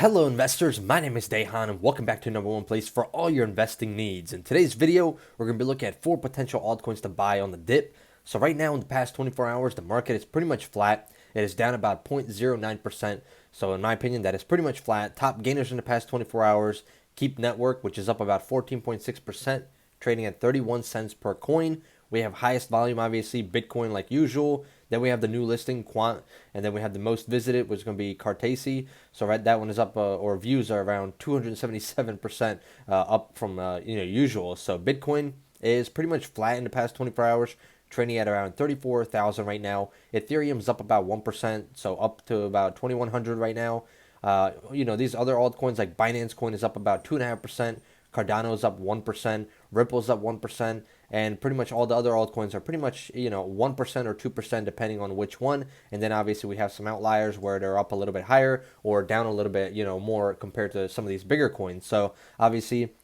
Hello investors, my name is Dehan and welcome back to number one place for all your investing needs. In today's video, we're going to be looking at 4 potential altcoins to buy on the dip. So right now in the past 24 hours, the market is pretty much flat. It is down about 0.09%. So in my opinion, that is pretty much flat. Top gainers in the past 24 hours, Keep Network, which is up about 14.6%, trading at 31 cents per coin. We have highest volume, obviously, Bitcoin like usual. Then we have the new listing, Quant, and then we have the most visited, which is going to be Cartesi. So right, that one is up, or views are around 277% up from usual. So Bitcoin is pretty much flat in the past 24 hours, trading at around 34,000 right now. Ethereum's up about 1%, so up to about 2,100 right now. These other altcoins like Binance Coin is up about 2.5%. Cardano is up 1%, Ripple's up 1%, and pretty much all the other altcoins are pretty much 1% or 2% depending on which one. And then obviously we have some outliers where they're up a little bit higher or down a little bit more compared to some of these bigger coins. So obviously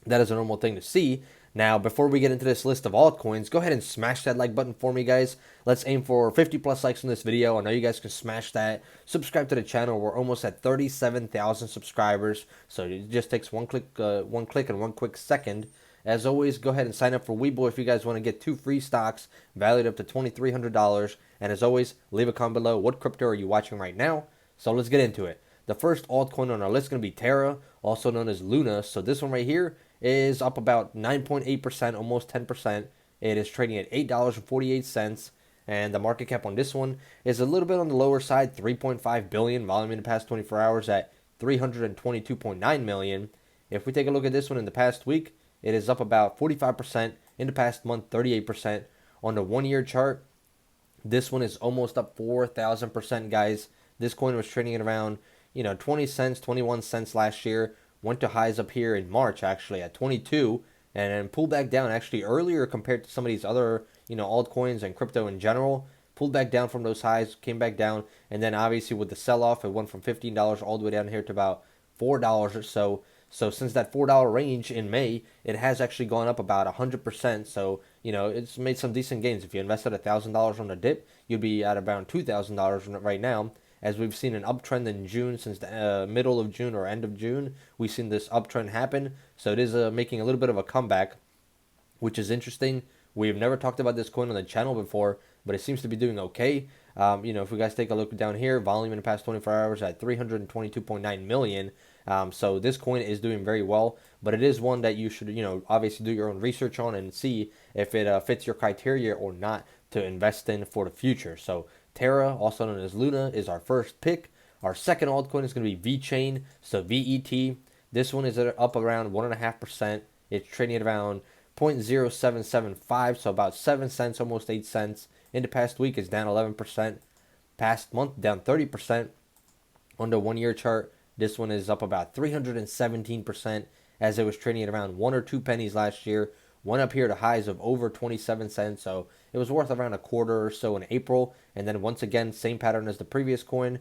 that is a normal thing to see. Now, before we get into this list of altcoins, go ahead and smash that like button for me, guys. Let's aim for 50 plus likes on this video. I know you guys can smash that. Subscribe to the channel. We're almost at 37,000 subscribers. So it just takes one click and one quick second. As always, go ahead and sign up for Webull if you guys want to get 2 free stocks valued up to $2,300. And as always, leave a comment below. What crypto are you watching right now? So let's get into it. The first altcoin on our list is going to be Terra, also known as Luna. So this one right here is up about 9.8%, almost 10%. It is trading at $8.48, and the market cap on this one is a little bit on the lower side, 3.5 billion, volume in the past 24 hours at 322.9 million. If we take a look at this one in the past week, it is up about 45%, in the past month 38%. On the 1-year chart, this one is almost up 4,000%, guys. This coin was trading at around 20 cents, 21 cents last year. Went to highs up here in March actually at 22, and then pulled back down actually earlier compared to some of these other altcoins and crypto in general. Pulled back down from those highs, came back down, and then obviously with the sell-off, it went from $15 all the way down here to about $4 or so. So since that $4 range in May, it has actually gone up about 100%. So it's made some decent gains. If you invested $1,000 on the dip, you'd be at around $2,000 right now. As we've seen an uptrend in June, since the middle of June or end of June, we've seen this uptrend happen. So it is making a little bit of a comeback, which is interesting. We've never talked about this coin on the channel before, but it seems to be doing okay. If you guys take a look down here, volume in the past 24 hours at 322.9 million. So this coin is doing very well, but it is one that you should, obviously do your own research on and see if it fits your criteria or not to invest in for the future. So Terra, also known as Luna, is our first pick. Our second altcoin is going to be VECHAIN, so VET. This one is up around 1.5%. It's trading at around 0.0775, so about 7 cents, almost 8 cents. In the past week, it's down 11%. Past month, down 30%. On the 1-year chart, this one is up about 317%, as it was trading at around 1 or 2 pennies last year. Went up here to highs of over 27 cents, so it was worth around a quarter or so in April. And then once again, same pattern as the previous coin,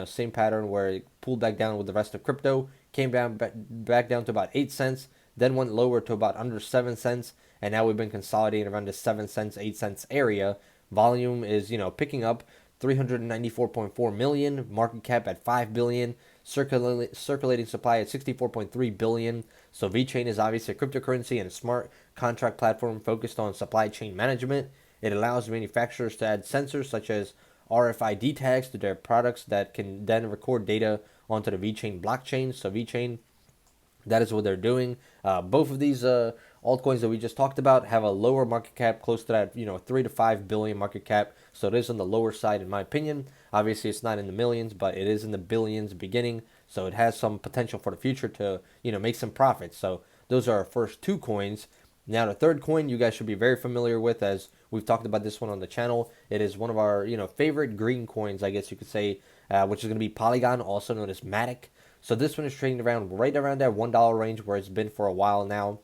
same pattern where it pulled back down with the rest of crypto, came down back down to about 8 cents, then went lower to about under 7 cents, and now we've been consolidating around the 7 cents, 8 cents area. Volume is, picking up, 394.4 million, market cap at 5 billion, circulating supply at 64.3 billion. So VECHAIN is obviously a cryptocurrency and a smart contract platform focused on supply chain management. It allows manufacturers to add sensors such as RFID tags to their products that can then record data onto the VECHAIN blockchain. So VECHAIN, that is what they're doing. Both of these altcoins that we just talked about have a lower market cap, close to that 3 to 5 billion market cap. So it is on the lower side in my opinion. Obviously, it's not in the millions, but it is in the billions beginning. So it has some potential for the future to make some profits. So those are our first 2 coins. Now the third coin you guys should be very familiar with, as we've talked about this one on the channel. It is one of our favorite green coins, I guess you could say, which is going to be Polygon, also known as Matic. So this one is trading right around that $1 range where it's been for a while now,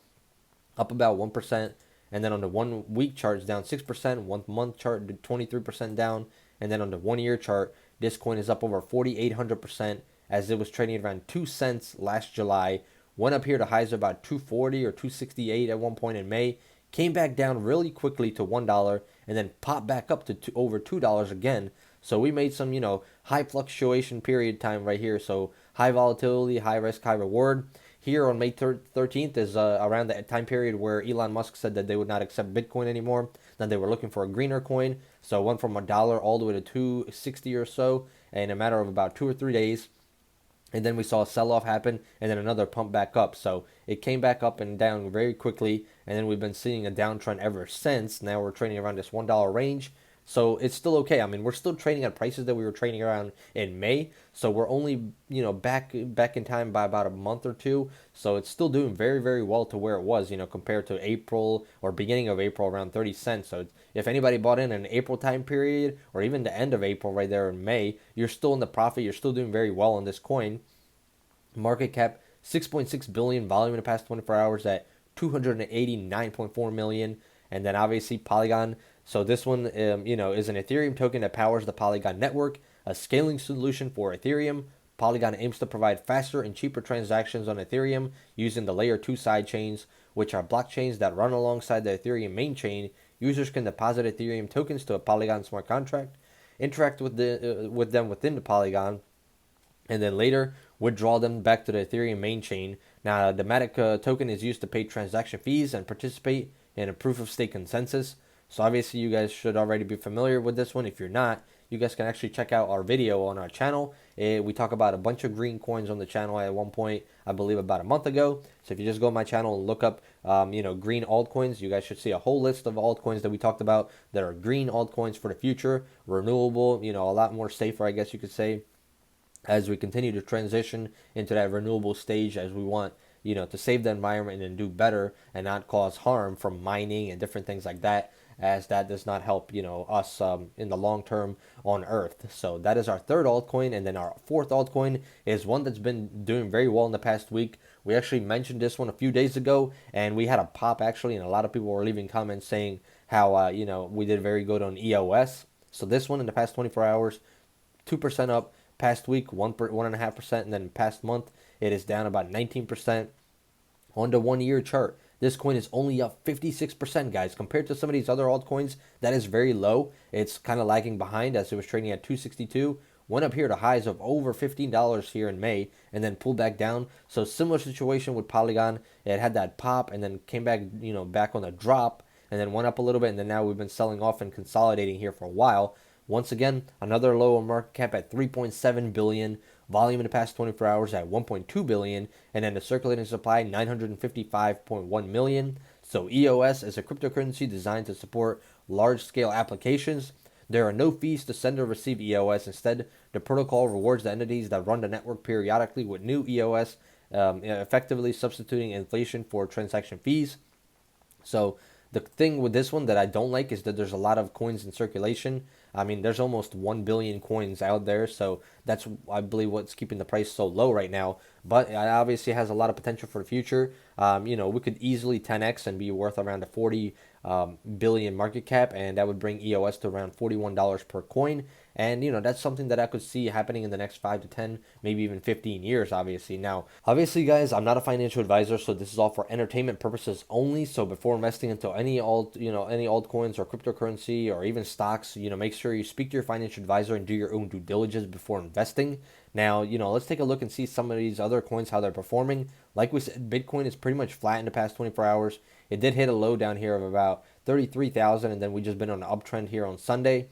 up about 1%. And then on the 1-week chart, it's down 6%. 1 month chart, 23% down. And then on the 1-year chart, this coin is up over 4,800%, as it was trading around 2 cents last July. Went up here to highs of about 240 or 268 at one point in May. Came back down really quickly to $1 and then popped back up to over $2 again. So we made some, high fluctuation period time right here. So high volatility, high risk, high reward. Here on May 13th is around the time period where Elon Musk said that they would not accept Bitcoin anymore, that they were looking for a greener coin. So it went from $1 all the way to 260 or so in a matter of about 2 or 3 days. And then we saw a sell-off happen and then another pump back up. So it came back up and down very quickly, and then we've been seeing a downtrend ever since. Now we're trading around this $1 range. So it's still okay. I mean, we're still trading at prices that we were trading around in May. So we're only, back in time by about a month or two. So it's still doing very, very well to where it was, compared to April or beginning of April around 30 cents. So if anybody bought in an April time period or even the end of April right there in May, you're still in the profit. You're still doing very well on this coin. Market cap 6.6 billion, volume in the past 24 hours at 289.4 million. And then obviously Polygon. So this one, is an Ethereum token that powers the Polygon network, a scaling solution for Ethereum. Polygon aims to provide faster and cheaper transactions on Ethereum using the layer 2 sidechains, which are blockchains that run alongside the Ethereum main chain. Users can deposit Ethereum tokens to a Polygon smart contract, interact with them within the Polygon, and then later withdraw them back to the Ethereum main chain. Now, the Matic token is used to pay transaction fees and participate in a proof of stake consensus. So obviously you guys should already be familiar with this one. If you're not, you guys can actually check out our video on our channel. We talk about a bunch of green coins on the channel at one point, I believe about a month ago. So if you just go to my channel and look up, green altcoins, you guys should see a whole list of altcoins that we talked about that are green altcoins for the future, renewable, a lot more safer, I guess you could say, as we continue to transition into that renewable stage, as we want, to save the environment and do better and not cause harm from mining and different things like that, as that does not help, us in the long term on Earth. So that is our third altcoin. And then our fourth altcoin is one that's been doing very well in the past week. We actually mentioned this one a few days ago, and we had a pop actually, and a lot of people were leaving comments saying how, we did very good on EOS. So this one in the past 24 hours, 2% up. Past week, 1.5%, and then past month, it is down about 19%. On the 1 year chart, this coin is only up 56%, guys. Compared to some of these other altcoins, that is very low. It's kind of lagging behind as it was trading at 262. Went up here to highs of over $15 here in May, and then pulled back down. So similar situation with Polygon. It had that pop, and then came back, back on a drop, and then went up a little bit, and then now we've been selling off and consolidating here for a while. Once again, another lower market cap at 3.7 billion, volume in the past 24 hours at 1.2 billion, and then the circulating supply 955.1 million. So EOS is a cryptocurrency designed to support large-scale applications. There are no fees to send or receive EOS. Instead, the protocol rewards the entities that run the network periodically with new EOS, effectively substituting inflation for transaction fees. So the thing with this one that I don't like is that there's a lot of coins in circulation. I mean, there's almost 1 billion coins out there, so that's, I believe, what's keeping the price so low right now. But it obviously has a lot of potential for the future. We could easily 10x and be worth around a 40 billion market cap, and that would bring EOS to around $41 per coin. And, that's something that I could see happening in the next 5 to 10, maybe even 15 years, obviously. Now, obviously, guys, I'm not a financial advisor, so this is all for entertainment purposes only. So before investing into any altcoins or cryptocurrency or even stocks, make sure you speak to your financial advisor and do your own due diligence before investing. Now, let's take a look and see some of these other coins, how they're performing. Like we said, Bitcoin is pretty much flat in the past 24 hours. It did hit a low down here of about 33,000, and then we just been on an uptrend here on Sunday.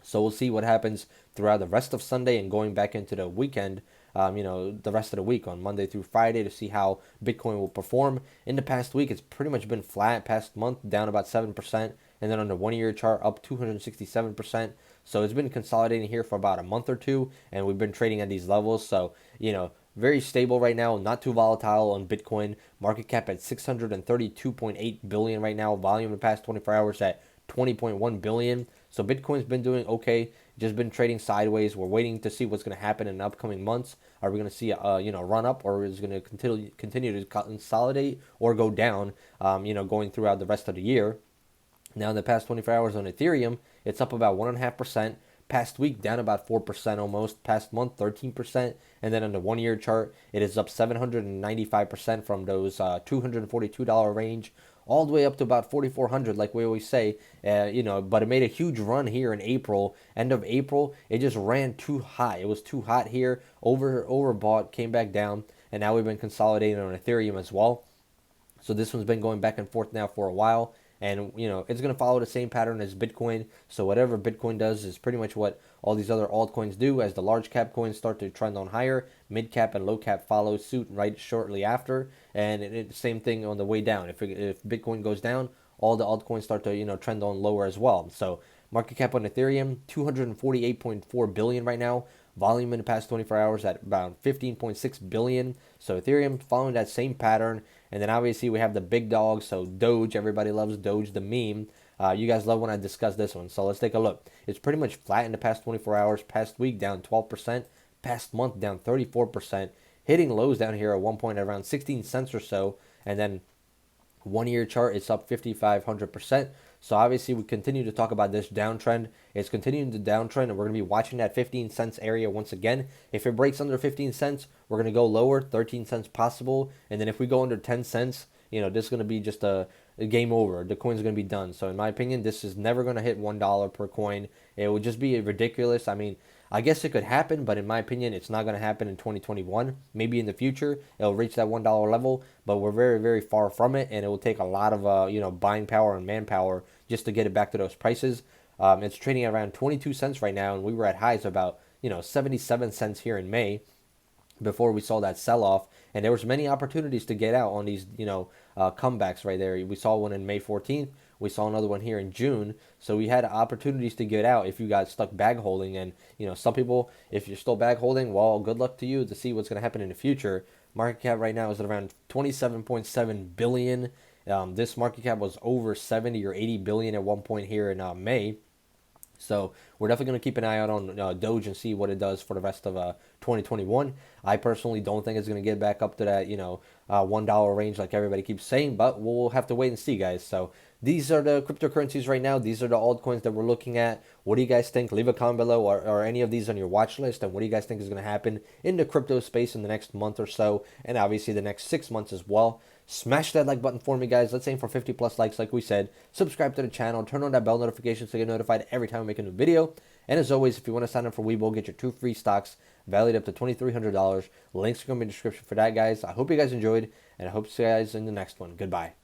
So we'll see what happens throughout the rest of Sunday and going back into the weekend, the rest of the week on Monday through Friday to see how Bitcoin will perform. In the past week, it's pretty much been flat. Past month, down about 7%. And then on the 1 year chart, up 267%. So it's been consolidating here for about a month or two, and we've been trading at these levels. So, very stable right now, not too volatile on Bitcoin. Market cap at 632.8 billion right now. Volume in the past 24 hours at 20.1 billion. So Bitcoin's been doing okay, just been trading sideways. We're waiting to see what's going to happen in the upcoming months. Are we going to see a run up, or is it going to continue to consolidate or go down, going throughout the rest of the year? Now in the past 24 hours on Ethereum, it's up about 1.5%. Past week down about 4% almost. Past month 13%, and then on the 1 year chart, it is up 795% from those $242 range all the way up to about 4,400, like we always say. But it made a huge run here in April. End of April, it just ran too high. It was too hot here, overbought, came back down, and now we've been consolidating on Ethereum as well. So this one's been going back and forth now for a while. And, it's going to follow the same pattern as Bitcoin. So whatever Bitcoin does is pretty much what all these other altcoins do. As the large cap coins start to trend on higher, mid cap and low cap follow suit right shortly after. And same thing on the way down. If Bitcoin goes down, all the altcoins start to, trend on lower as well. So market cap on Ethereum, 248.4 billion right now. Volume in the past 24 hours at about 15.6 billion. So Ethereum following that same pattern. And then obviously we have the big dogs. So Doge, everybody loves Doge, the meme. You guys love when I discuss this one. So let's take a look. It's pretty much flat in the past 24 hours. Past week down 12%. Past month down 34%. Hitting lows down here at one point at around 16 cents or so. And then 1 year chart, it's up 5,500%. So obviously we continue to talk about this downtrend. It's continuing the downtrend, and we're going to be watching that 15 cents area once again. If it breaks under 15 cents, we're going to go lower, 13 cents possible. And then if we go under 10 cents, this is going to be just a game over. The coin's going to be done. So in my opinion, this is never going to hit $1 per coin. It would just be ridiculous. I mean, I guess it could happen, but in my opinion, it's not going to happen in 2021. Maybe in the future, it'll reach that $1 level, but we're very, very far from it, and it will take a lot of, buying power and manpower just to get it back to those prices. It's trading at around 22 cents right now, and we were at highs about, 77 cents here in May before we saw that sell-off. And there was many opportunities to get out on these, comebacks right there. We saw one in May 14th. We saw another one here in June. So we had opportunities to get out if you got stuck bag holding. And, some people, if you're still bag holding, well, good luck to you to see what's going to happen in the future. Market cap right now is at around 27.7 billion. This market cap was over 70 or 80 billion at one point here in May. So we're definitely going to keep an eye out on Doge and see what it does for the rest of 2021. I personally don't think it's going to get back up to that, $1 range like everybody keeps saying, but we'll have to wait and see, guys. So these are the cryptocurrencies right now. These are the altcoins that we're looking at. What do you guys think? Leave a comment below, or any of these on your watch list. And what do you guys think is going to happen in the crypto space in the next month or so, and obviously the next 6 months as well. Smash that like button for me, guys. Let's aim for 50 plus likes like we said. Subscribe to the channel. Turn on that bell notification so you get notified every time we make a new video. And as always, if you want to sign up for Webull, get your 2 free stocks valued up to $2,300. Links are going to be in the description for that, guys. I hope you guys enjoyed, and I hope to see you guys in the next one. Goodbye.